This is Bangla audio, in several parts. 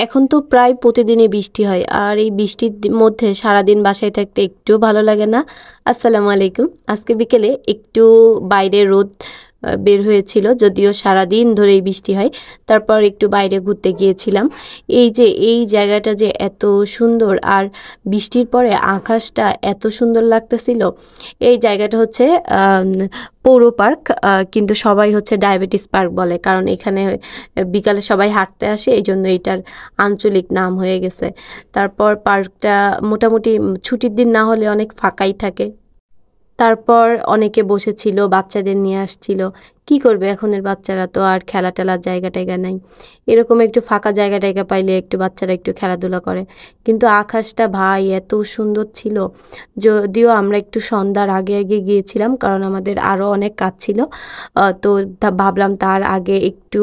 এখন তো প্রায় প্রতিদিনই বৃষ্টি হয়, আর এই বৃষ্টির মধ্যে সারাদিন বাসায় থাকতে একটু ভালো লাগে না। আসসালামু আলাইকুম। আজকে বিকেলে একটু বাইরে রোদ বের হয়েছিল, যদিও সারাদিন ধরেই বৃষ্টি হয়। তারপর একটু বাইরে ঘুরতে গিয়েছিলাম। এই যে এই জায়গাটা যে এত সুন্দর, আর বৃষ্টির পরে আকাশটা এত সুন্দর লাগতেছিল। এই জায়গাটা হচ্ছে পৌর পার্ক, কিন্তু সবাই হচ্ছে ডায়াবেটিস পার্ক বলে, কারণ এখানে বিকালে সবাই হাঁটতে আসে, এই জন্য এটার আঞ্চলিক নাম হয়ে গেছে। তারপর পার্কটা মোটামুটি ছুটির দিন না হলে অনেক ফাঁকাই থাকে। তারপর অনেকে বসেছিল, বাচ্চাদের নিয়ে আসছিল। কি করবে এখনের বাচ্চারা, তো আর খেলা টেলার জায়গা টায়গা নাই। এরকম একটু ফাঁকা জায়গা টায়গা পাইলে একটু বাচ্চারা একটু খেলাধুলা করে। কিন্তু আকাশটা ভাই এত সুন্দর ছিল। যদিও আমরা একটু সন্ধ্যার আগে আগে গিয়েছিলাম, কারণ আমাদের আরও অনেক কাজ ছিল। তো ভাবলাম তার আগে একটু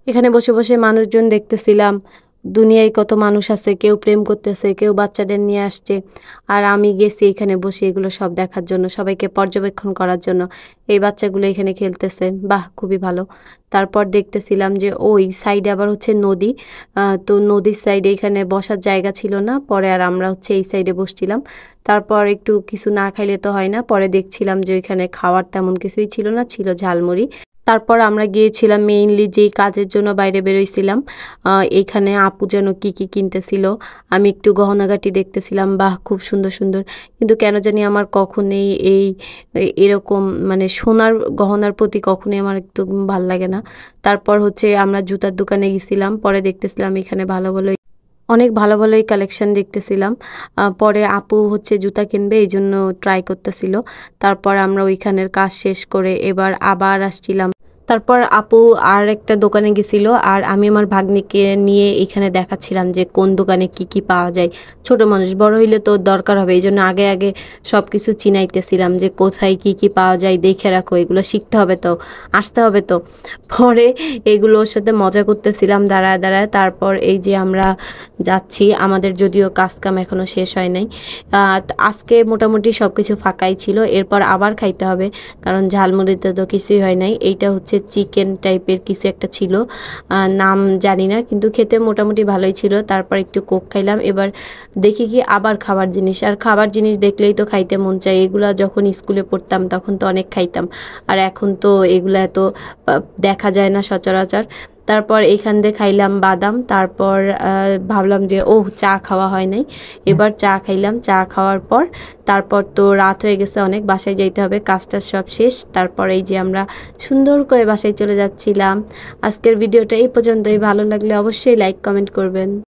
এখানে বসে বসে মানুষজন দেখতেছিলাম। দুনিয়ায় কত মানুষ আছে, কেউ প্রেম করতেছে, কেউ বাচ্চাদের নিয়ে আসছে। আর আমি গেছি এখানে বসে এগুলো সব দেখার জন্য, সবাইকে পর্যবেক্ষণ করার জন্য। এই বাচ্চাগুলো এখানে খেলতেছে, বাহ খুবই ভালো। তারপর দেখতেছিলাম যে ওই সাইডে আবার হচ্ছে নদী। তো নদীর সাইডে এখানে বসার জায়গা ছিল না, পরে আর আমরা হচ্ছে এই সাইডে বসছিলাম। তারপর একটু কিছু না খাইলে তো হয় না, পরে দেখছিলাম যে ওইখানে খাওয়ার তেমন কিছুই ছিল না, ছিল ঝালমুড়ি। তারপর আমরা গিয়েছিলাম মেইনলি যেই কাজের জন্য বাইরে বেরোইছিলাম। এইখানে আপু যেন কি কি কিনতেছিল, আমি একটু গহনাগাটি দেখতেছিলাম, বাহ খুব সুন্দর সুন্দর। কিন্তু কেন জানি আমার কখনোই এরকম মানে সোনার গহনার প্রতি কখনোই আমার একটু ভাল লাগে না। তারপর হচ্ছে আমরা জুতার দোকানে গেছিলাম, পরে দেখতেছিলাম এখানে অনেক ভালো ভালোই কালেকশন দেখতেছিলাম। পরে আপু হচ্ছে জুতা কিনবে, এই জন্য ট্রাই করতেছিল। তারপর আমরা ওইখানের কাজ শেষ করে এবার আবার আসছিলাম। তারপর আপু আর একটা দোকানে গেছিল, আর আমি আমার ভাগ্নিকে নিয়ে এখানে দেখাচ্ছিলাম যে কোন দোকানে কি কি পাওয়া যায়। ছোট মানুষ, বড় হইলে তো দরকার হবে, এই জন্য আগে আগে সব কিছু চিনাইতেছিলাম যে কোথায় কি কি পাওয়া যায়, দেখে রাখো, এগুলো শিখতে হবে তো, আসতে হবে তো। পরে এগুলোর সাথে মজা করতেছিলাম দাঁড়ায় দাঁড়ায়। তারপর এই যে আমরা যাচ্ছি, আমাদের যদিও কাজ কাম এখনও শেষ হয় নাই। আজকে মোটামুটি সব কিছু ফাঁকাই ছিল, এরপর আবার খাইতে হবে, কারণ ঝালমুড়িতে তো কিছুই হয় নাই। এইটা হচ্ছে চিকেন টাইপের কিছু একটা ছিল, নাম জানি না, কিন্তু খেতে মোটামুটি ভালোই ছিল। তারপর একটু কোক খাইলাম। এবার দেখি কি আবার খাবার জিনিস, আর খাবার জিনিস দেখলেই তো খাইতে মন চায়। এগুলা যখন স্কুলে পড়তাম তখন তো অনেক খাইতাম, আর এখন তো এগুলা এত দেখা যায় না সচরাচর। তারপর এখান দিয়ে খাইলাম বাদাম। তারপর ভাবলাম যে চা খাওয়া হয় নাই, এবার চা খাইলাম। চা খাওয়ার পর তারপর তো রাত হয়ে গেছে অনেক, বাসায় যাইতে হবে, কাজটা সব শেষ। তারপর এই যে আমরা সুন্দর করে বাসায় চলে যাচ্ছিলাম। আজকের ভিডিওটা এই পর্যন্তই। ভালো লাগলে অবশ্যই লাইক কমেন্ট করবেন।